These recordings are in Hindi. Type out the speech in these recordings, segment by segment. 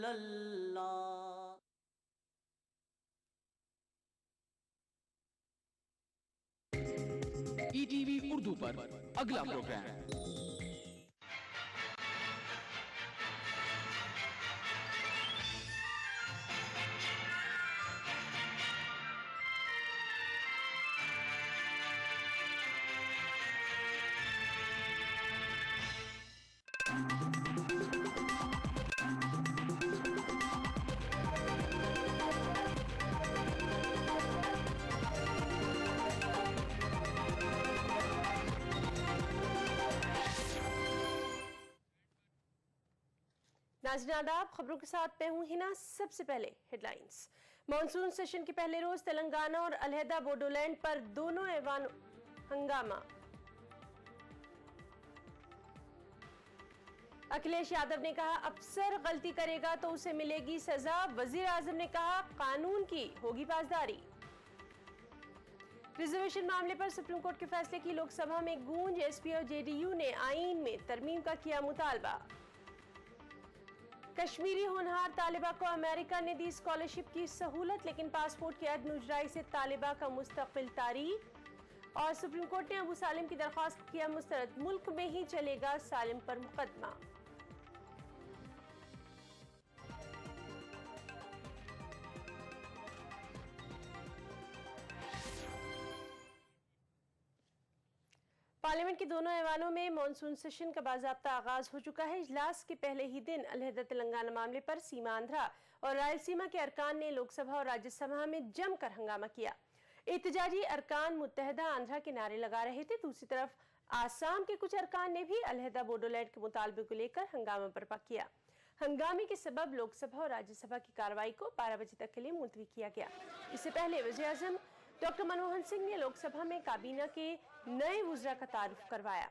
सल्लल्लाह। ईटीवी उर्दू पर अगला प्रोग्राम। नाज़रीन आदाब, खबरों के साथ मैं हूं हिना। सबसे पहले हेडलाइंस। मॉनसून सेशन के पहले रोज तेलंगाना और अलहदा बोडोलैंड पर दोनों ऐवान हंगामा। अखिलेश यादव ने कहा अफसर गलती करेगा तो उसे मिलेगी सजा। वजीर आजम ने कहा कानून की होगी पासदारी। रिजर्वेशन मामले पर सुप्रीम कोर्ट के फैसले की लोकसभा में गूंज। एसपी और जेडीयू ने आईन में तरमीम का किया मुतालबा। कश्मीरी होनहार तालिबा को अमेरिका ने दी स्कॉलरशिप की सहूलत, लेकिन पासपोर्ट की अदम उजराई से तालिबा का मुस्तकिल तारीख। और सुप्रीम कोर्ट ने अबू सालिम की दरख्वास्त किया मुस्तरद। मुल्क में ही चलेगा सालिम पर मुकदमा। पार्लियामेंट के दोनों ऐवानों में मॉनसून सेशन का बाज़ाब्ता आगाज हो चुका है। इजलास के पहले ही दिन अलहदा तेलंगाना मामले पर सीमा आंध्रा और रायलसीमा के अरकान ने लोकसभा और राज्यसभा में जमकर हंगामा किया। एहतजाजी अरकान मुत्तहदा आंध्रा के नारे लगा रहे थे। दूसरी तरफ आसाम के कुछ अरकान ने भी अलहदा बोडोलैंड के मुतालबे को लेकर हंगामा बर्पा किया। हंगामे के सबब लोकसभा और राज्यसभा की कार्रवाई को 12 बजे तक के लिए मुलतवी किया गया। इससे पहले वज़ीर आज़म डॉक्टर मनमोहन सिंह ने लोकसभा में काबीना के नए वुज़रा का तारुफ करवाया।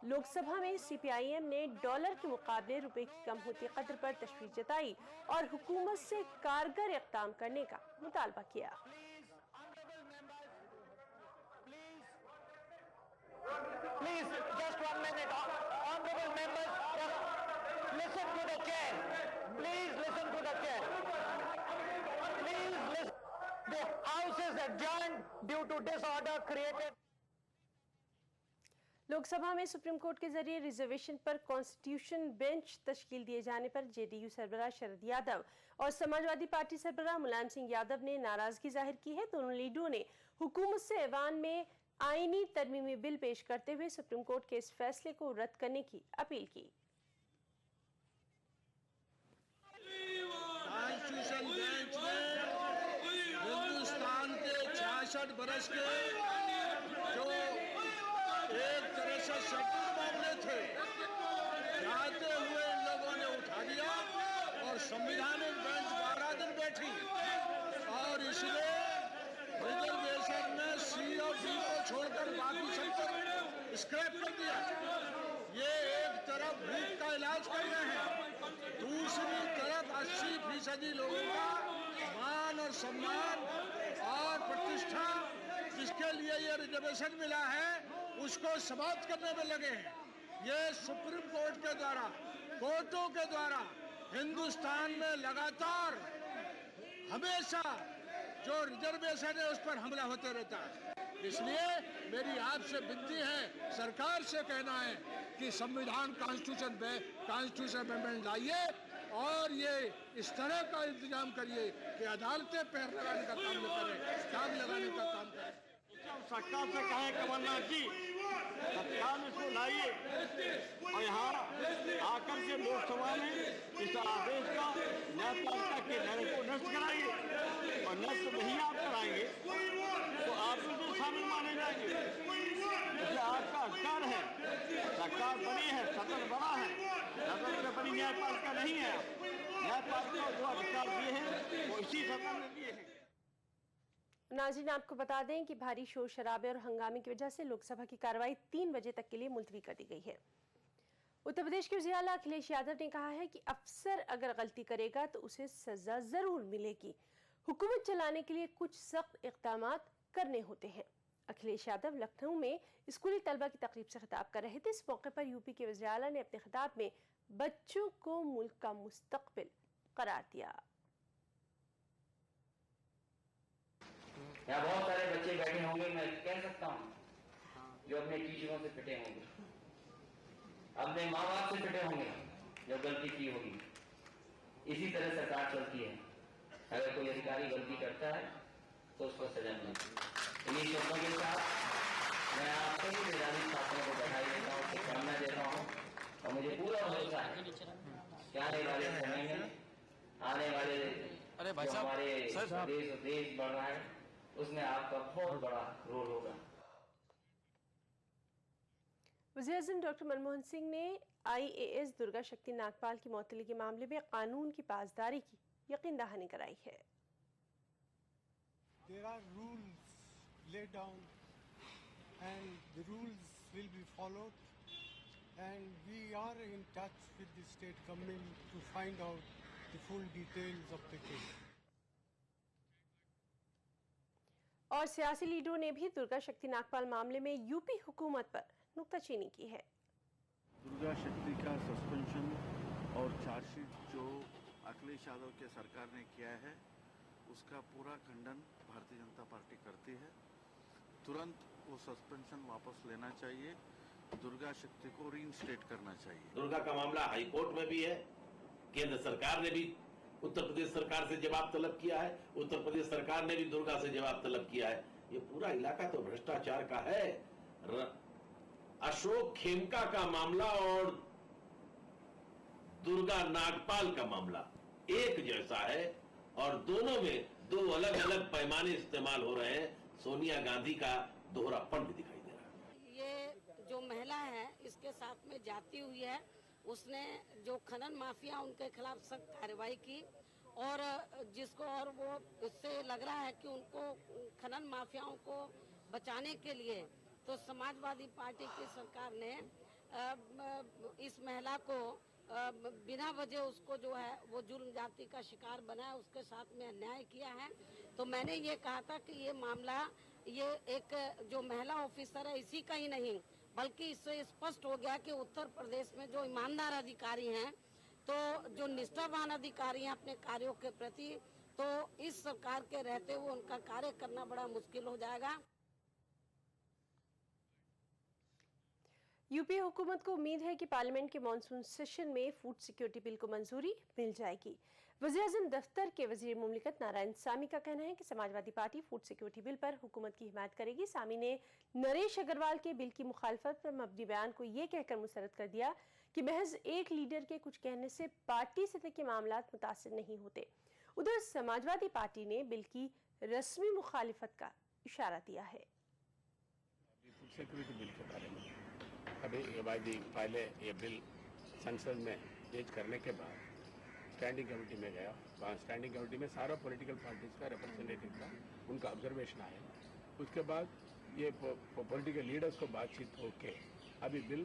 लोकसभा में सीपीआईएम ने डॉलर के मुकाबले रुपए की कम होती कदर पर तशवीश जताई और हुकूमत से कारगर इक़दाम करने का मुतालबा किया। लोकसभा में सुप्रीम कोर्ट के जरिए रिजर्वेशन पर कॉन्स्टिट्यूशन बेंच तश्कील दिए जाने पर जेडीयू सरबराह शरद यादव और समाजवादी पार्टी सरबराह मुलायम सिंह यादव ने नाराजगी जाहिर की है। दोनों लीडरों ने हुकूमत से ऐवान में आईनी तरमीमी बिल पेश करते हुए सुप्रीम कोर्ट के इस फैसले को रद्द करने की अपील की। कॉन्स्टिट्यूशन बेंच ने हिंदुस्तान के 66 बरस के जो एक तरह से शत्रुत मामले थे, जाते हुए इन लोगों ने उठा दिया और संविधानिक बेंच 12 दिन बैठी और इसलिए रिजर्वेशन में सी और डी को छोड़कर बाकी सब स्क्रैप कर दिया। ये एक तरफ भूख का इलाज कर रहे हैं, दूसरी तरफ 80% लोगों का मान और सम्मान और प्रतिष्ठा जिसके लिए ये रिजर्वेशन मिला है उसको समाप्त करने में लगे हैं। ये सुप्रीम कोर्ट के द्वारा, कोर्टों के द्वारा हिंदुस्तान में लगातार हमेशा जो रिजर्वेशन है उस पर हमला होते रहता है। इसलिए मेरी आपसे विनती है, सरकार से कहना है कि संविधान कॉन्स्टिट्यूशन अमेंडमेंट लाइए और ये इस तरह का इंतजाम करिए कि अदालतें पैर लगाने का काम न करें, काम लगाने का काम करें। सरकार से कहें कमलनाथ जी तत्काल इसको लाइए और यहाँ आकर के लोकसभा में इस आदेश का न्यायपालिका के निर्णय को नष्ट कराइए और नष्ट नहीं आप कराएंगे तो आप भी शामिल माने जाएंगे। इसलिए आपका अधिकार है, सरकार बनी है, सदन बड़ा है, सदन में बनी न्यायपालिका नहीं है। न्यायपालिका जो अधिकार दिए हैं वो इसी सदन ने दिए हैं। नाज़रीन आपको बता दें कि भारी शोर शराबे और हंगामे की वजह से लोकसभा की कार्रवाई 3 बजे तक के लिए मुलतवी कर दी गई है। उत्तर प्रदेश के वज़ीर आला अखिलेश यादव ने कहा है कि अफसर अगर गलती करेगा तो उसे सजा जरूर मिलेगी। हुकूमत चलाने के लिए कुछ सख्त इक़दाम करने होते हैं। अखिलेश यादव लखनऊ में स्कूली तलबा की तकरीब से खिताब कर रहे थे। इस मौके पर यूपी के वज़ीर आला ने अपने खिताब में बच्चों को मुल्क का मुस्तकबिल करार दिया। यहाँ बहुत सारे बच्चे बैठे होंगे, मैं कह सकता हूँ, जो अपने टीचरों से पिटे होंगे, अपने माँ बाप से पिटे होंगे, जो गलती की होगी। इसी तरह सरकार चलती है। अगर कोई अधिकारी गलती करता है तो उसको सजा मिलेगी। इन्हीं शब्दों के साथ मैं आप सभी मेधावी छात्रों को बधाई देता हूँ, शुभकामना देता हूँ, और मुझे पूरा भरोसा है कि आने वाले समय में, आने वाले जो हमारे देश बढ़ रहा है, उसमें आपका बहुत बड़ा रोल होगा। वज़ीर-ए-आज़म डॉक्टर मनमोहन सिंह ने IAS दुर्गा शक्ति नागपाल की मौतली के मामले में कानून की पासदारी की यकीन दहानी कराई है। There are rules laid down and the rules will be followed, and we are in touch with the state government to find out the full details of the case. और सियासी लीडरों ने भी दुर्गा शक्ति नागपाल मामले में यूपी हुकूमत पर नुक्ताचीनी की है। दुर्गा शक्ति का सस्पेंशन और चार्जशीट जो अखिलेश यादव के सरकार ने किया है, उसका पूरा खंडन भारतीय जनता पार्टी करती है। तुरंत वो सस्पेंशन वापस लेना चाहिए, दुर्गा शक्ति को रीइंस्टेट करना चाहिए। दुर्गा का मामला हाई कोर्ट में भी है, केंद्र सरकार ने भी उत्तर प्रदेश सरकार से जवाब तलब किया है, उत्तर प्रदेश सरकार ने भी दुर्गा से जवाब तलब किया है। ये पूरा इलाका तो भ्रष्टाचार का है। अशोक खेमका का मामला और दुर्गा नागपाल का मामला एक जैसा है, और दोनों में दो अलग अलग पैमाने इस्तेमाल हो रहे हैं। सोनिया गांधी का दोहरापन भी दिखाई दे रहा है। ये जो महिला है, इसके साथ में जाती हुई है, उसने जो खनन माफिया उनके खिलाफ सख्त कार्रवाई की, और जिसको, और वो उससे लग रहा है कि उनको खनन माफियाओं को बचाने के लिए तो समाजवादी पार्टी की सरकार ने इस महिला को बिना वजह उसको जो है वो जुल्म जाति का शिकार बनाया, उसके साथ में अन्याय किया है। तो मैंने ये कहा था कि ये मामला, ये एक जो महिला ऑफिसर है इसी का ही नहीं, बल्कि इससे स्पष्ट हो गया कि उत्तर प्रदेश में जो ईमानदार अधिकारी हैं, तो जो निष्ठावान अधिकारी हैं अपने कार्यों के प्रति, तो इस सरकार के रहते हुए उनका कार्य करना बड़ा मुश्किल हो जाएगा। यूपी हुकूमत को उम्मीद है कि पार्लियामेंट के मॉनसून सेशन में फूड सिक्योरिटी बिल को मंजूरी मिल जाएगी। वज़ीर-ए-आज़म दफ्तर के वज़ीर मुमलिकत नारायण सामी का कहना है कि Samajwadi party food security bill पर हुकूमत की हिमायत करेगी। सामी ने नरेश अग्रवाल के बिल की मुखालफत पर मबनी बयान को ये कहकर मुस्तरद कर दिया कि महज एक लीडर के कुछ कहने से पार्टी सतह के मामलात मुतासिर नहीं होते। उधर समाजवादी पार्टी ने बिल की रस्मी मुखालिफत का इशारा दिया है। फूड सिक्योरिटी बिल के बारे में अभी पहले ये बिल संसद में पेश करने के बाद स्टैंडिंग कमेटी में गया। वहाँ स्टैंडिंग कमेटी में सारा पॉलिटिकल पार्टीज का रिप्रेजेंटेटिव था, उनका ऑब्जर्वेशन आया। उसके बाद ये पॉलिटिकल लीडर्स को बातचीत होके अभी बिल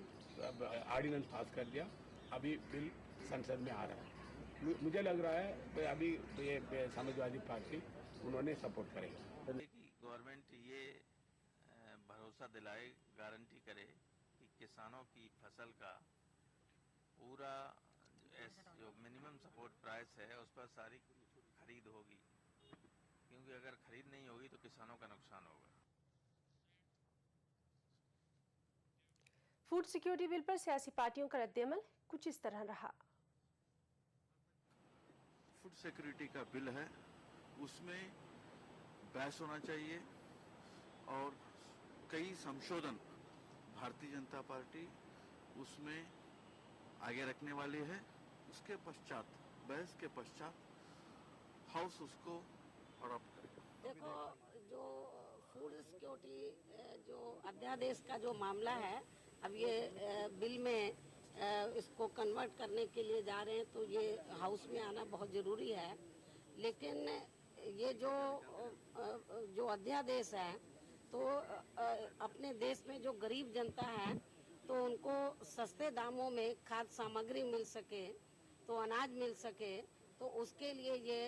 ऑर्डिनेंस पास कर दिया। अभी बिल संसद में आ रहा है। मुझे लग रहा है अभी ये समाजवादी पार्टी उन्होंने सपोर्ट करेगा। गवर्नमेंट ये भरोसा दिलाए, गारंटी करे कि किसानों की फसल का पूरा जो मिनिमम सपोर्ट प्राइस है उस पर सारी खरीद होगी, क्योंकि अगर खरीद नहीं होगी तो किसानों का नुकसान होगा। फूड सिक्योरिटी बिल पर सियासी पार्टियों का रद्द-ए-अमल कुछ इस तरह रहा। फूड सिक्योरिटी का बिल है, उसमें बहस होना चाहिए और कई संशोधन भारतीय जनता पार्टी उसमें आगे रखने वाली है। उसके पश्चात, बहस के पश्चात हाउस उसको अडॉप्ट करेगा। देखो, जो फूड सिक्योरिटी जो अध्यादेश का जो मामला है, अब ये बिल में इसको कन्वर्ट करने के लिए जा रहे हैं, तो ये हाउस में आना बहुत ज़रूरी है। लेकिन ये जो अध्यादेश है, तो अपने देश में जो गरीब जनता है, तो उनको सस्ते दामों में खाद्य सामग्री मिल सके, तो अनाज मिल सके, तो उसके लिए ये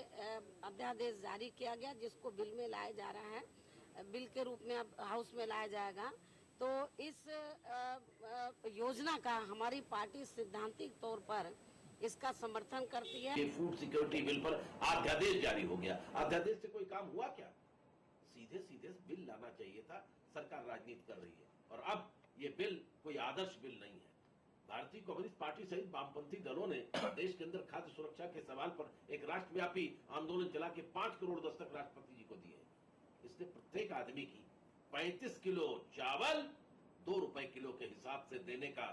अध्यादेश जारी किया गया, जिसको बिल में लाया जा रहा है, बिल के रूप में अब हाउस में लाया जाएगा। तो इस योजना का हमारी पार्टी सैद्धांतिक तौर पर इसका समर्थन करती है। ये फूड सिक्योरिटी बिल पर अध्यादेश जारी हो गया। अध्यादेश से कोई काम हुआ क्या? सीधे सीधे बिल लाना चाहिए था। सरकार राजनीति कर रही है और अब ये बिल कोई आदर्श बिल नहीं है। भारतीय कम्युनिस्ट पार्टी सहित वामपंथी दलों ने देश के अंदर खाद्य सुरक्षा के सवाल पर एक राष्ट्रव्यापी आंदोलन चला के 5 करोड़ दस्तक राष्ट्रपति जी को दिए। इसने प्रत्येक आदमी की 35 किलो चावल 2 रुपए किलो के हिसाब से देने का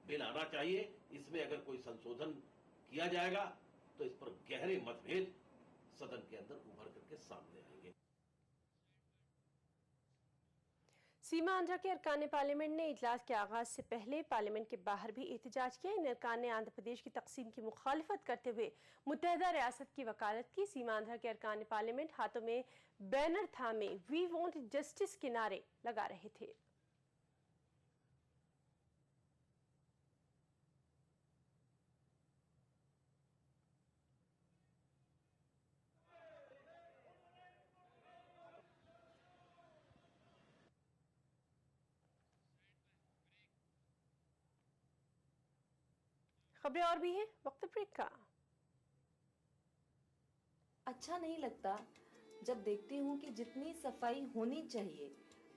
बिल आना चाहिए। इसमें अगर कोई संशोधन किया जाएगा तो इस पर गहरे मतभेद सदन के अंदर उभर करके सामने आएंगे। सीमा आंध्रा के अरकान पार्लियामेंट ने इजलास के आगाज से पहले पार्लियामेंट के बाहर भी एहतजाज किया। इन अरकान ने आंध्र प्रदेश की तकसीम की मुखालफत करते हुए मुत्तहदा रियासत की वकालत की। सीमा आंध्रा के अरकान पार्लियामेंट हाथों में बैनर थामे वी वॉन्ट जस्टिस के नारे लगा रहे थे। खबरें और भी हैं, वक्त ब्रेक का। अच्छा नहीं लगता जब देखती हूँ कि जितनी सफाई होनी चाहिए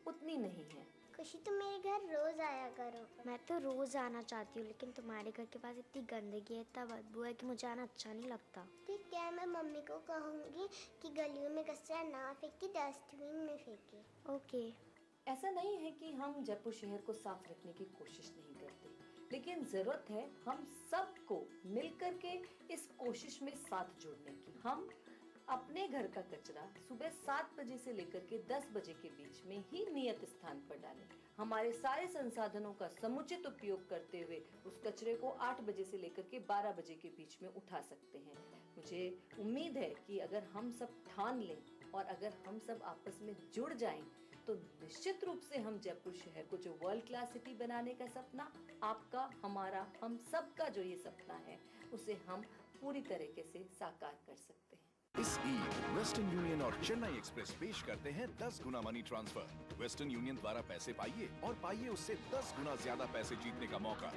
उतनी नहीं है। खुशी तुम मेरे घर रोज आया करो। मैं तो रोज आना चाहती हूँ लेकिन तुम्हारे घर के पास इतनी गंदगी है, इतना बदबू है कि मुझे आना अच्छा नहीं लगता। ठीक है, मैं मम्मी को कहूँगी कि गलियों में कचरा ना फेंके, डस्टबिन में फेंके। ओके। ऐसा नहीं है कि हम जयपुर शहर को साफ रखने की कोशिश नहीं करते, लेकिन जरूरत है हम सबको मिलकर के इस कोशिश में साथ जोड़ने की। हम अपने घर का कचरा सुबह 7 बजे से लेकर के 10 बजे के बीच में ही नियत स्थान पर डालें। हमारे सारे संसाधनों का समुचित उपयोग करते हुए उस कचरे को 8 बजे से लेकर के 12 बजे के बीच में उठा सकते हैं। मुझे उम्मीद है कि अगर हम सब ठान लें और अगर हम सब आपस में जुड़ जाएं तो निश्चित रूप से हम जयपुर शहर को जो वर्ल्ड क्लास सिटी बनाने का सपना, आपका, हमारा, हम सब का जो ये सपना है, उसे हम पूरी तरीके से साकार कर सकते हैं। इस ईद वेस्टर्न यूनियन और चेन्नई एक्सप्रेस पेश करते हैं 10 गुना मनी ट्रांसफर। वेस्टर्न यूनियन द्वारा पैसे पाइए और पाइए उससे 10 गुना ज्यादा पैसे जीतने का मौका।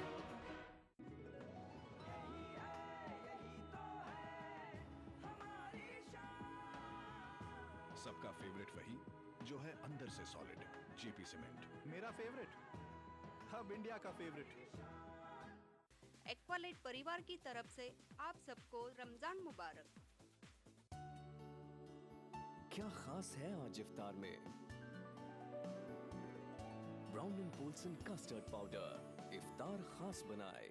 सबका फेवरेट वही जो है अंदर से सॉलिड, जेपी सीमेंट। मेरा फेवरेट, अब इंडिया का फेवरेट। एक्वालाइट परिवार की तरफ से आप सबको रमजान मुबारक। क्या खास है आज इफ्तार में? Brown and Polson custard powder इफ्तार खास बनाए।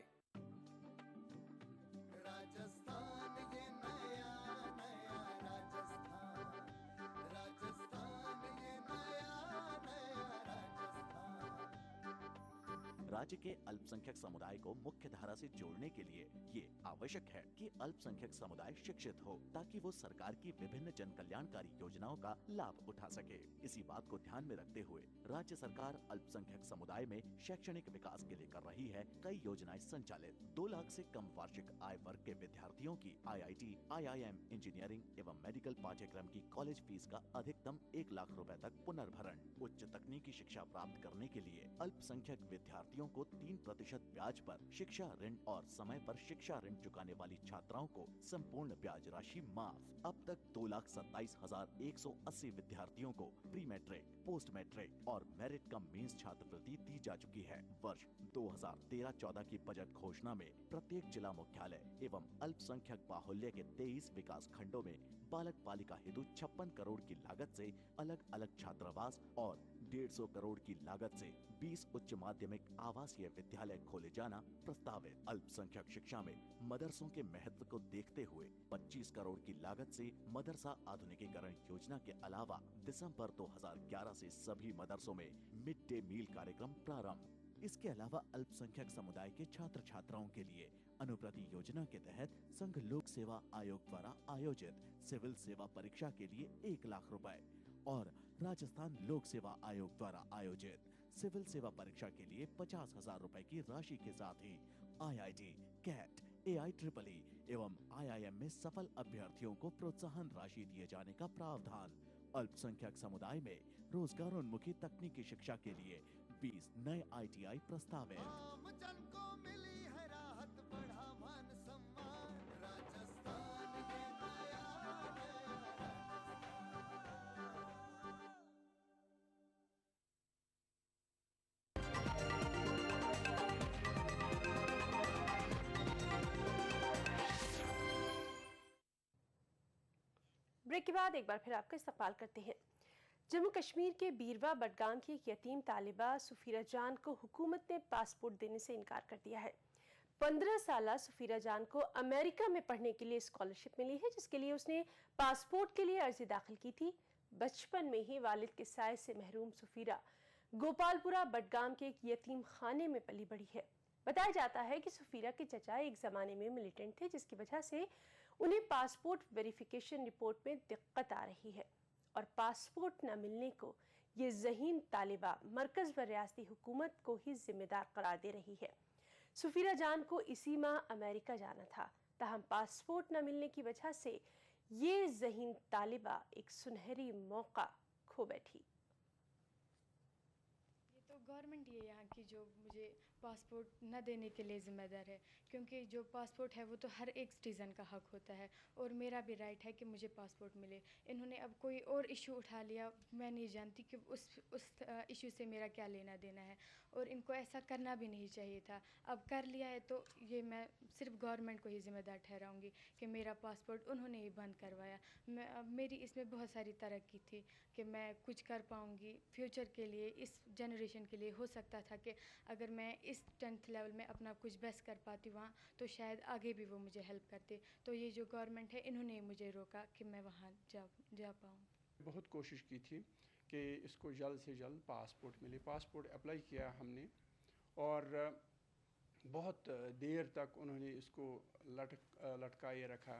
राज्य के अल्पसंख्यक समुदाय को मुख्य धारा से जोड़ने के लिए ये आवश्यक है कि अल्पसंख्यक समुदाय शिक्षित हो ताकि वो सरकार की विभिन्न जन कल्याणकारी योजनाओं का लाभ उठा सके। इसी बात को ध्यान में रखते हुए राज्य सरकार अल्पसंख्यक समुदाय में शैक्षणिक विकास के लिए कर रही है कई योजनाएं संचालित। 2 लाख से कम वार्षिक आय वर्ग के विद्यार्थियों की IIT, IIM, इंजीनियरिंग एवं मेडिकल पाठ्यक्रम की कॉलेज फीस का अधिकतम 1 लाख रुपए तक पुनर्भरण। उच्च तकनीकी शिक्षा प्राप्त करने के लिए अल्पसंख्यक विद्यार्थियों को 3% ब्याज पर शिक्षा ऋण और समय पर शिक्षा ऋण चुकाने वाली छात्राओं को संपूर्ण ब्याज राशि माफ। अब तक 2,27,180 विद्यार्थियों को प्री मैट्रिक, पोस्ट मैट्रिक और मेरिट कम मींस छात्रवृत्ति दी जा चुकी है। वर्ष 2013-14 की बजट घोषणा में प्रत्येक जिला मुख्यालय एवं अल्पसंख्यक बाहुल्य के 23 विकास खंडों में बालक बालिका हेतु 56 करोड़ की लागत से अलग अलग छात्रावास और 150 करोड़ की लागत से 20 उच्च माध्यमिक आवासीय विद्यालय खोले जाना प्रस्तावित। अल्पसंख्यक शिक्षा में मदरसों के महत्व को देखते हुए 25 करोड़ की लागत से मदरसा आधुनिकीकरण योजना के अलावा दिसंबर 2011 से सभी मदरसों में मिड डे मील कार्यक्रम प्रारंभ। इसके अलावा अल्पसंख्यक समुदाय के छात्र छात्राओं के लिए अनुप्रति योजना के तहत संघ लोक सेवा आयोग द्वारा आयोजित सिविल सेवा परीक्षा के लिए 1 लाख रुपए और राजस्थान लोक सेवा आयोग द्वारा आयोजित सिविल सेवा परीक्षा के लिए 50,000 रुपए की राशि के साथ ही IIT, कैट, AIEEE एवं IIM में सफल अभ्यर्थियों को प्रोत्साहन राशि दिए जाने का प्रावधान। अल्पसंख्यक समुदाय में रोजगारोन्मुखी तकनीकी शिक्षा के लिए 20 नए ITI प्रस्तावित। ब्रेक के बाद एक बार फिर आपका इस्तकबाल करते हैं। जम्मू कश्मीर के बीरवा बडगाम की एक यतीम तालिबा सुफीरा जान को हुकूमत ने पासपोर्ट देने से इनकार कर दिया है। 15 साल सुफीरा जान को अमेरिका में पढ़ने के लिए स्कॉलरशिप मिली है, जिसके लिए उसने पासपोर्ट के लिए अर्जी दाखिल की थी। बचपन में ही वालिद के साए से महरूम सुफीरा गोपालपुरा बडगाम के एक यतीम खाने में पली बड़ी है। बताया जाता है कि सुफीरा के चचा एक जमाने में मिलिटेंट थे, जिसकी वजह से उन्हें पासपोर्ट वेरिफिकेशन रिपोर्ट में दिक्कत आ रही है और पासपोर्ट न मिलने को ये ज़हीन तालिबा मरकज व रियासती हुकूमत को ही जिम्मेदार करार दे रही है। सुफीरा जान को इसी माह अमेरिका जाना था, ताहम पासपोर्ट न मिलने की वजह से ये ज़हीन तालिबा एक सुनहरी मौका खो बैठी। ये तो गवर्नमेंट ही है यहाँ की जो मुझे पासपोर्ट न देने के लिए ज़िम्मेदार है, क्योंकि जो पासपोर्ट है वो तो हर एक सिटीज़न का हक होता है और मेरा भी राइट है कि मुझे पासपोर्ट मिले। इन्होंने अब कोई और इशू उठा लिया, मैं नहीं जानती कि उस इशू से मेरा क्या लेना देना है और इनको ऐसा करना भी नहीं चाहिए था। अब कर लिया है तो ये मैं सिर्फ गवर्नमेंट को ही ज़िम्मेदार ठहराऊँगी कि मेरा पासपोर्ट उन्होंने ही बंद करवाया। मेरी इसमें बहुत सारी तरक्की थी कि मैं कुछ कर पाऊँगी फ्यूचर के लिए, इस जनरेशन के लिए। हो सकता था कि अगर मैं इस 10th लेवल में अपना कुछ बेस्ट कर पाती वहाँ, तो शायद आगे भी वो मुझे हेल्प करते। तो ये जो गवर्नमेंट है इन्होंने मुझे रोका कि मैं वहाँ जा पाऊँ। बहुत कोशिश की थी कि इसको जल्द से जल्द पासपोर्ट मिले। पासपोर्ट अप्लाई किया हमने और बहुत देर तक उन्होंने इसको लटकाए रखा,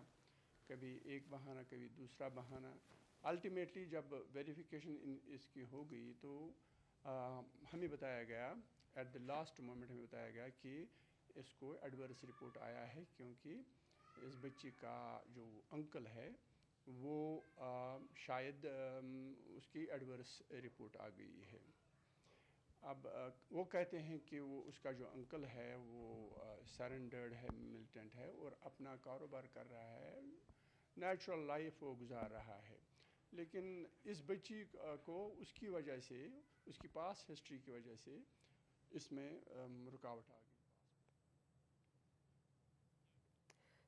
कभी एक बहाना कभी दूसरा बहाना। अल्टीमेटली जब वेरिफिकेशन इसकी हो गई तो हमें बताया गया, एट द लास्ट मोमेंट हमें बताया गया कि इसको एडवर्स रिपोर्ट आया है, क्योंकि इस बच्ची का जो अंकल है वो शायद उसकी एडवर्स रिपोर्ट आ गई है। अब वो कहते हैं कि वो उसका जो अंकल है वो सरेंडर्ड है, मिलिटेंट है और अपना कारोबार कर रहा है, नेचुरल लाइफ वो गुजार रहा है। लेकिन इस बच्ची को उसकी वजह से, उसकी पास हिस्ट्री की वजह से इसमें रुकावट आ गई।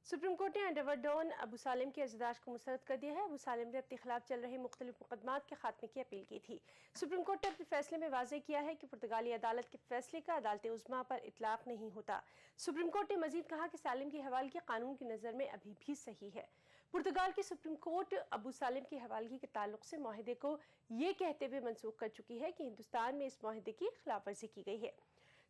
सुप्रीम कोर्ट ने अंडरवर्ल्ड डॉन अबू सालेम की अर्जदाश को मुस्तरद कर दिया है। अबू सालेम ने अपने खिलाफ चल रहे मुख्तलिफ मुकदमात के खात्मे की अपील की थी। सुप्रीम कोर्ट ने अपने फैसले में वाज़ेह किया है कि पुर्तगाली अदालत के फैसले का अदालत उज़्मा पर इतलाक़ नहीं होता। सुप्रीम कोर्ट ने मजीद कहा कि सालेम की हवालगी कानून की नज़र में अभी भी सही है। पुर्तगाल की सुप्रीम कोर्ट अबू सालेम की हवालगी के ताल्लुक से माहिदे को ये कहते हुए मनसूख कर चुकी है कि हिंदुस्तान में इस माहिदे की खिलाफ वर्जी की गई है।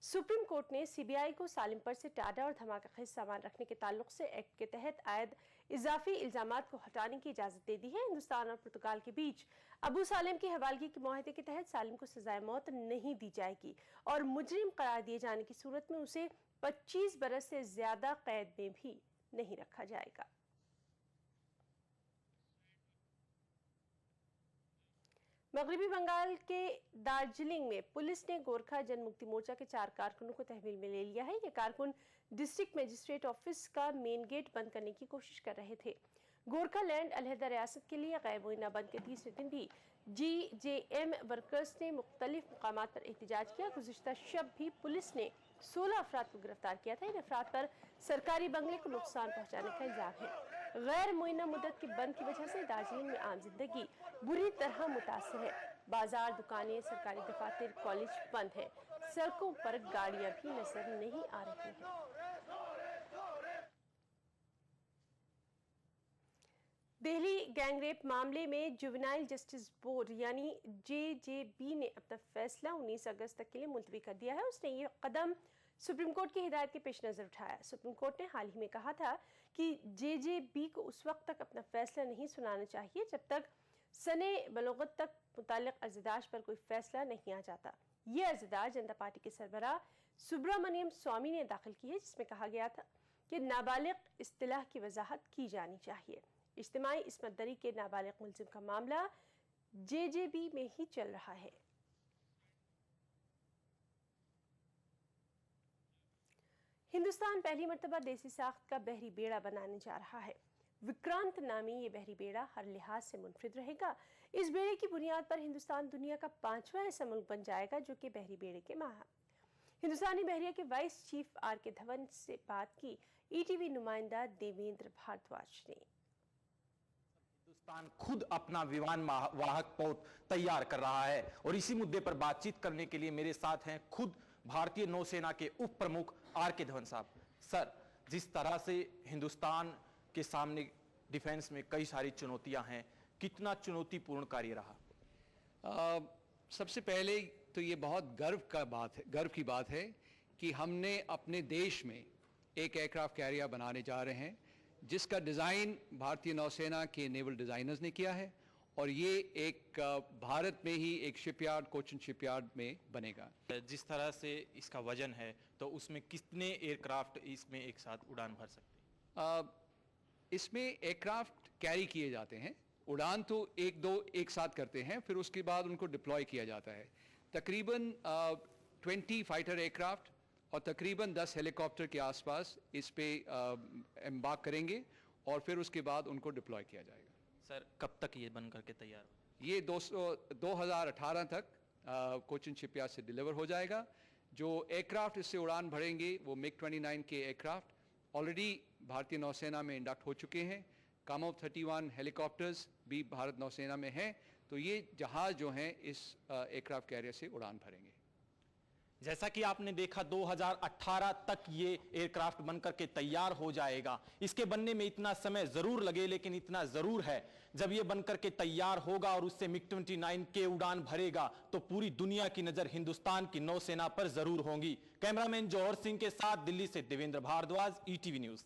सुप्रीम कोर्ट ने सीबीआई को सालिम पर से टाडा और धमाका खेज सामान रखने के ताल्लुक से एक्ट के तहत आयद इजाफी इल्जामात को हटाने की इजाजत दे दी है। हिंदुस्तान और पुर्तगाल के बीच अबू सालेम की हवालगी के मुआहदे के तहत सालिम को सजाए मौत नहीं दी जाएगी और मुजरिम करार दिए जाने की सूरत में उसे 25 बरस से ज्यादा कैद में भी नहीं रखा जाएगा। मगरबी बंगाल के दार्जिलिंग में पुलिस ने गोरखा जनमुक्ति मोर्चा के 4 कारकुनों को तहवील में ले लिया है। ये कारकुन डिस्ट्रिक्ट मजिस्ट्रेट ऑफिस का मेन गेट बंद करने की कोशिश कर रहे थे। गोरखा लैंड अलहदा रियासत के लिए गैर मुइना बंद के तीसरे दिन भी GJM वर्कर्स ने मुख्तलिफ मुकामात पर एहतजाज किया। गुज़िश्ता शब भी पुलिस ने 16 अफराद को गिरफ्तार किया था। इन अफराद पर सरकारी बंगले को नुकसान पहुँचाने का इल्जाम है। गैर मुइना मुद्दत के बंद की वजह से दार्जिलिंग में आम जिंदगी बुरी तरह मुतासर है। बाजार, दुकानें, सरकारी दफातर, कॉलेज बंद है। सड़कों पर गाड़ियां भी नजर नहीं आ रही हैं। दिल्ली गैंगरेप मामले में जुवेनाइल जस्टिस बोर्ड यानी JJB ने अपना फैसला 19 अगस्त तक के लिए मुलतवी कर दिया है। उसने ये कदम सुप्रीम कोर्ट की हिदायत के पेश नज़र उठाया। सुप्रीम कोर्ट ने हाल ही में कहा था कि JJB को उस वक्त तक अपना फैसला नहीं सुनाना चाहिए जब तक सने बलोगत तक मुताल्लिक अर्जदाश पर कोई फैसला नहीं आ जाता। ये अर्जदाश जनता पार्टी के सरबराह सुब्रमण्यम स्वामी ने दाखिल की है, जिसमें कहा गया था कि नाबालिग इस्तिलाह की वजाहत की जानी चाहिए। इज्तिमाई इस्मत दरी के नाबालिग मुलजिम का मामला JJB में ही चल रहा है। हिंदुस्तान पहली मर्तबा देसी साख्त का बहरी बेड़ा बनाने जा रहा है। विक्रांत नामी ये बहरी बेड़ा हर लिहाज से मुनफरिद रहेगा। इस बेड़े की बुनियाद पर हिंदुस्तान दुनिया का 5वां ऐसा मुल्क बन जाएगा जो कि बहरी बेड़े के माहिर। हिंदुस्तानी बहरिया के वाइस चीफ RK धवन से बात की ETV नुमाइंदा देवेंद्र भारद्वाज ने। हिंदुस्तान खुद अपना विमान वाहक पोत तैयार कर रहा है और इसी मुद्दे पर बातचीत करने के लिए मेरे साथ हैं खुद भारतीय नौसेना के उप प्रमुख आर.के. धवन साहब। सर, जिस तरह से हिंदुस्तान के सामने डिफेंस में कई सारी चुनौतियां हैं, कितना चुनौतीपूर्ण कार्य रहा? सबसे पहले तो ये बहुत गर्व की बात है कि हमने अपने देश में एक एयरक्राफ्ट कैरियर बनाने जा रहे हैं जिसका डिज़ाइन भारतीय नौसेना के नेवल डिज़ाइनर्स ने किया है और ये एक भारत में ही एक शिपयार्ड, कोचिन शिपयार्ड में बनेगा। जिस तरह से इसका वजन है तो उसमें कितने एयरक्राफ्ट इसमें एक साथ उड़ान भर सकते हैं? इसमें एयरक्राफ्ट कैरी किए जाते हैं, उड़ान तो एक साथ करते हैं, फिर उसके बाद उनको डिप्लॉय किया जाता है। तकरीबन 20 फाइटर एयरक्राफ्ट और तकरीबन 10 हेलीकॉप्टर के आसपास इस पे एम्बार्क करेंगे और फिर उसके बाद उनको डिप्लॉय किया जाएगा। सर, कब तक ये बन करके तैयार हो? ये 2018 तक कोचिन शिपयार्ड से डिलीवर हो जाएगा। जो एयरक्राफ्ट इससे उड़ान भरेंगे वो MiG-29 के एयरक्राफ्ट ऑलरेडी भारतीय नौसेना में इंडक्ट हो चुके हैं। कामोव 31 हेलीकॉप्टर्स भी भारत नौसेना में हैं, तो ये जहाज जो हैं इस एयरक्राफ्ट कैरियर से उड़ान भरेंगे। जैसा कि आपने देखा 2018 तक ये एयरक्राफ्ट बनकर के तैयार हो जाएगा। इसके बनने में इतना समय जरूर लगे, लेकिन इतना जरूर है जब ये बनकर के तैयार होगा और उससे MiG-29 के उड़ान भरेगा तो पूरी दुनिया की नजर हिंदुस्तान की नौसेना पर जरूर होगी। कैमरामैन जौहर सिंह के साथ दिल्ली से देवेंद्र भारद्वाज, ETV न्यूज।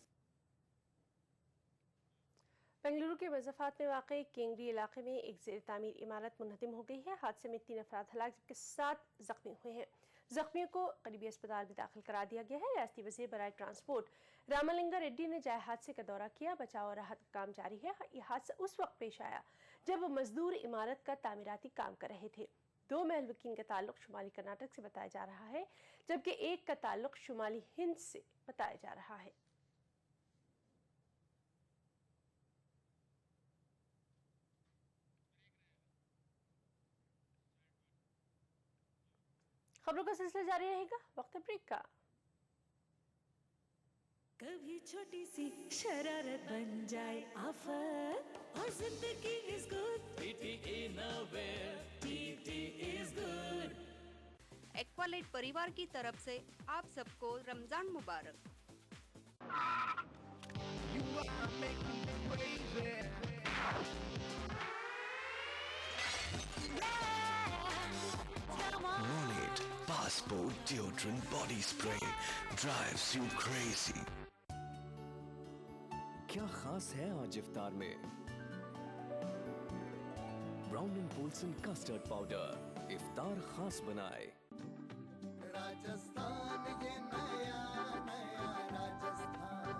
बेंगलुरु के मज़ाफ़ात में वाक़ई केंगरी इलाके में एक ज़ेर तामीर इमारत मुनहदिम हो गई है। हादसे में 3 अफराद हलाक जबकि 7 जख्मी हुए हैं। जख्मियों को करीबी अस्पताल में दाखिल करा दिया गया है। रियासती वज़ीर बराए ट्रांसपोर्ट रामलिंगा रेड्डी ने जाए हादसे का दौरा किया। बचाव और राहत काम जारी है। यह हादसा उस वक्त पेश आया जब मजदूर इमारत का तामीराती काम कर रहे थे। 2 महलवकीन का ताल्लुक शुमाली कर्नाटक से बताया जा रहा है जबकि एक का ताल्लुक शुमाली हिंद से बताया जा रहा है। खबरों का सिलसिला जारी रहेगा, वक्त ब्रेक का। कभी छोटी सी शरारत बन जाए आफत और जिंदगी is good. TT Innovair, TT is good। Aqualite परिवार की तरफ से आप सबको रमजान मुबारक। Monit Passport Deodorant Body Spray drives you crazy। क्या खास है आज इफ्तार में? Brown and Polson custard powder इफ्तार खास बनाए। राजस्थान ये नया नया राजस्थान,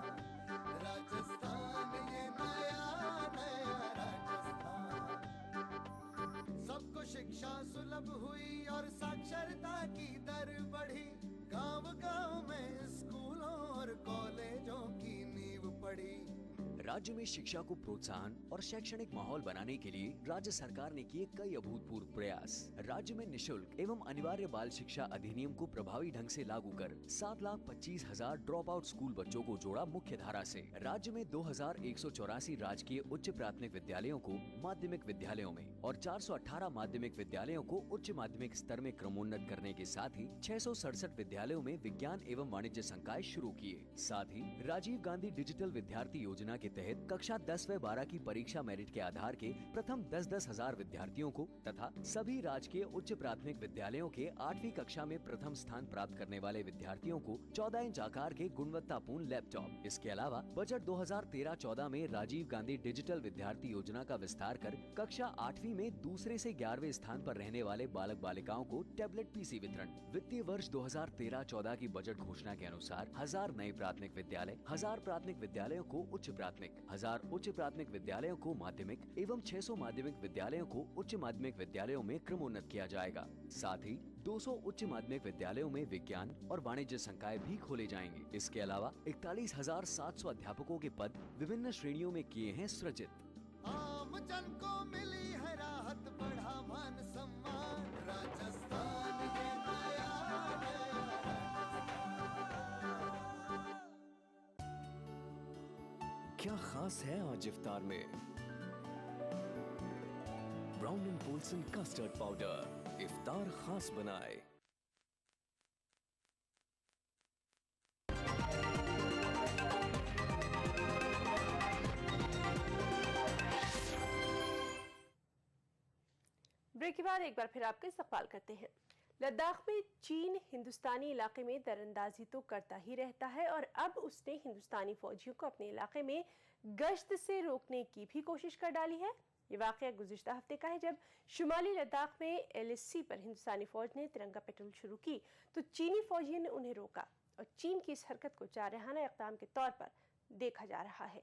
राजस्थान ये नया नया राजस्थान। सबको शिक्षा सुलभ हुई और साक्षरता की दर बढ़ी। गांव-गांव में स्कूलों और कॉलेजों की नींव पड़ी। राज्य में शिक्षा को प्रोत्साहन और शैक्षणिक माहौल बनाने के लिए राज्य सरकार ने किए कई अभूतपूर्व प्रयास। राज्य में निशुल्क एवं अनिवार्य बाल शिक्षा अधिनियम को प्रभावी ढंग से लागू कर 7,25,000 ड्रॉप आउट स्कूल बच्चों को जोड़ा मुख्य धारा से। राज्य में 2,184 राजकीय उच्च प्राथमिक विद्यालयों को माध्यमिक विद्यालयों में और 418 माध्यमिक विद्यालयों को उच्च माध्यमिक स्तर में क्रमोन्नत करने के साथ ही 667 विद्यालयों में विज्ञान एवं वाणिज्य संकाय शुरू किए। साथ ही राजीव गांधी डिजिटल विद्यार्थी योजना के तहत कक्षा 10 व 12 की परीक्षा मेरिट के आधार के प्रथम 10-10 हजार विद्यार्थियों को तथा सभी राजकीय उच्च प्राथमिक विद्यालयों के 8वीं कक्षा में प्रथम स्थान प्राप्त करने वाले विद्यार्थियों को 14 इंच आकार के गुणवत्तापूर्ण लैपटॉप। इसके अलावा बजट 2013-14 में राजीव गांधी डिजिटल विद्यार्थी योजना का विस्तार कर कक्षा 8वीं में दूसरे से 11वें स्थान पर रहने वाले बालक बालिकाओं को टैबलेट PC वितरण। वित्तीय वर्ष 2013-14 की बजट घोषणा के अनुसार 1000 नए प्राथमिक विद्यालय, 1000 प्राथमिक विद्यालयों को उच्च प्राथमिक, 1000 उच्च प्राथमिक विद्यालयों को माध्यमिक एवं 600 माध्यमिक विद्यालयों को उच्च माध्यमिक विद्यालयों में क्रमोन्नत किया जाएगा। साथ ही 200 उच्च माध्यमिक विद्यालयों में विज्ञान और वाणिज्य संकाय भी खोले जाएंगे। इसके अलावा 41,700 अध्यापकों के पद विभिन्न श्रेणियों में किए हैं सृजित। आम जन को मिली है राहत, बढ़ा मान सम्मान। राजस्थान ये नया क्या खास है आज इफ्तार में? Brown and Polson custard powder इफ्तार खास बनाए। ब्रेक के बाद एक बार फिर आपका इस्तकबाल करते हैं। लद्दाख में चीन हिंदुस्तानी इलाके में दरअंदाजी तो करता ही रहता है और अब उसने हिंदुस्तानी फौजियों को अपने इलाके में गश्त से रोकने की भी कोशिश कर डाली है। ये वाकया गुज़िश्ता हफ्ते का है जब शुमाली लद्दाख में LAC पर हिंदुस्तानी फौज ने तिरंगा पेट्रोल शुरू की तो चीनी फौजियों ने उन्हें रोका और चीन की इस हरकत को जारहाना इक़दाम के तौर पर देखा जा रहा है।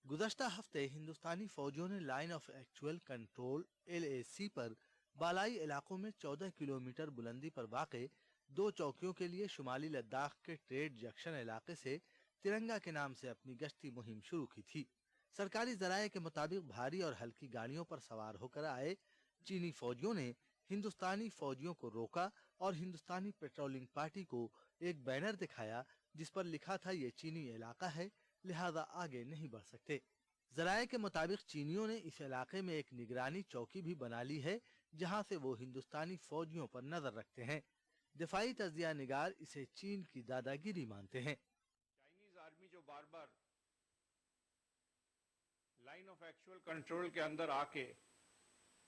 गुज़श्ता हफ्ते हिंदुस्तानी फौजियों ने line of actual control LAC पर बालाई इलाकों में 14 किलोमीटर बुलंदी पर वाक़े 2 चौकियों के लिए शुमाली लद्दाख के ट्रेड जंक्शन इलाके से तिरंगा के नाम से अपनी गश्ती मुहिम शुरू की थी। सरकारी जराये के मुताबिक भारी और हल्की गाड़ियों पर सवार होकर आए चीनी फौजियों ने हिंदुस्तानी फौजियों को रोका और हिंदुस्तानी पेट्रोलिंग पार्टी को एक बैनर दिखाया जिस पर लिखा था ये चीनी इलाका है लिहाजा आगे नहीं बढ़ सकते। जराये के मुताबिक चीनियों ने इस इलाके में एक निगरानी चौकी भी बना ली है जहां से वो हिंदुस्तानी फौजियों पर नजर रखते हैं। दिफाई तजिया निगार इसे चीन की दादागिरी मानते हैं। चाइनीज आर्मी जो बार बार लाइन ऑफ एक्चुअल कंट्रोल के अंदर आके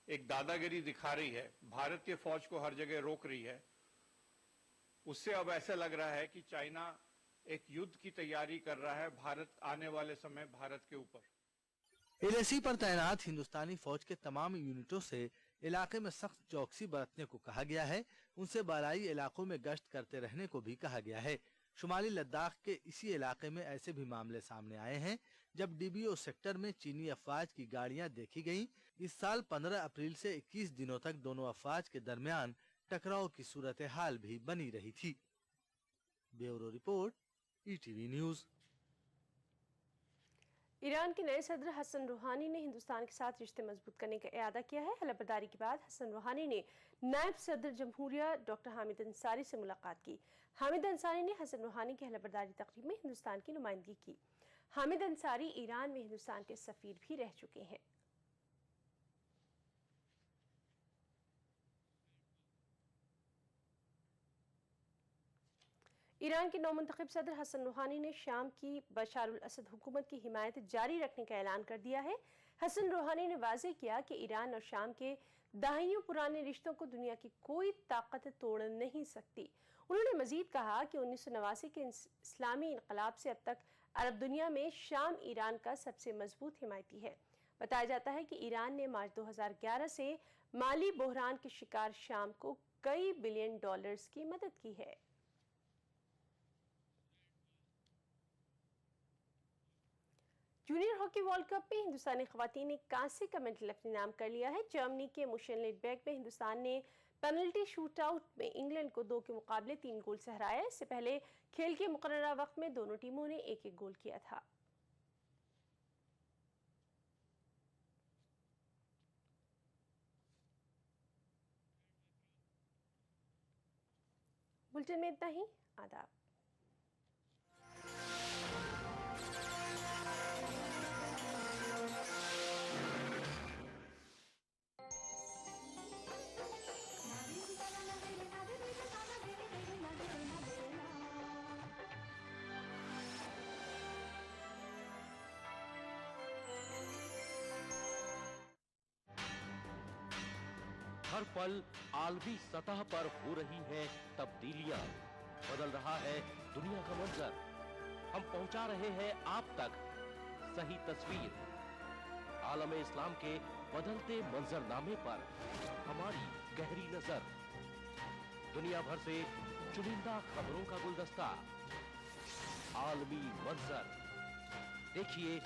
एक दादागिरी दिखा रही है, भारतीय फौज को हर जगह रोक रही है, उससे अब ऐसा लग रहा है कि चाइना एक युद्ध की तैयारी कर रहा है भारत आने वाले समय भारत के ऊपर। LAC पर तैनात हिंदुस्तानी फौज के तमाम यूनिटों से इलाके में सख्त चौकसी बरतने को कहा गया है। उनसे बालाई इलाकों में गश्त करते रहने को भी कहा गया है। शुमाली लद्दाख के इसी इलाके में ऐसे भी मामले सामने आए हैं जब DBO सेक्टर में चीनी अफवाज की गाड़ियां देखी गईं। इस साल 15 अप्रैल से 21 दिनों तक दोनों अफवाज के दरमियान टकराव की सूरत हाल भी बनी रही थी। Bureau report, ETV news. Iran के नए सदर हसन रूहानी ने हिंदुस्तान के साथ रिश्ते मजबूत करने का इरादा किया है। हलफबर्दारी के बाद हसन रूहानी ने नायब सदर जमहूरिया डॉक्टर हामिद अंसारी से मुलाकात की। हामिद अंसारी ने हसन रूहानी की हलफबर्दारी तकरीब में हिंदुस्तान की नुमाइंदगी की। हामिद अंसारी ईरान में हिंदुस्तान के सफीर भी रह चुके हैं। ईरान के नौमुंतखब सदर हसन रूहानी ने शाम की बशारुल असद हुकूमत की हिमायत जारी रखने का ऐलान कर दिया है। हसन रूहानी ने वाज़ेह किया कि ईरान और शाम के दहाइयों पुराने रिश्तों को दुनिया की कोई ताकत तोड़ नहीं सकती। उन्होंने मजीद कहा कि 1989 के इस्लामी इनकलाब से अब तक अरब दुनिया में शाम ईरान का सबसे मजबूत हिमायती है। बताया जाता है कि ईरान ने मार्च 2011 से माली बहरान के शिकार शाम को कई बिलियन डॉलर्स की मदद की है। जूनियर हॉकी वर्ल्ड कप में हिंदुस्तानी खवातीन ने कांसे का मेडल अपने नाम कर लिया है। जर्मनी के मुशनलेटबेक में हिंदुस्तान ने पेनल्टी शूट आउट में इंग्लैंड को 2 के मुकाबले 3 गोल से हराया। इससे पहले खेल के मुकर्ररा वक्त में दोनों टीमों ने 1-1 गोल किया था। बुलेटिन में इतना ही। आदाब। हर पल आलमी सतह पर हो रही हैं तब्दीलियां, बदल रहा है दुनिया का मंजर। हम पहुंचा रहे हैं आप तक सही तस्वीर। आलम इस्लाम के बदलते मंजरनामे पर हमारी गहरी नजर। दुनिया भर से चुनिंदा खबरों का गुलदस्ता। आलमी मंजर देखिए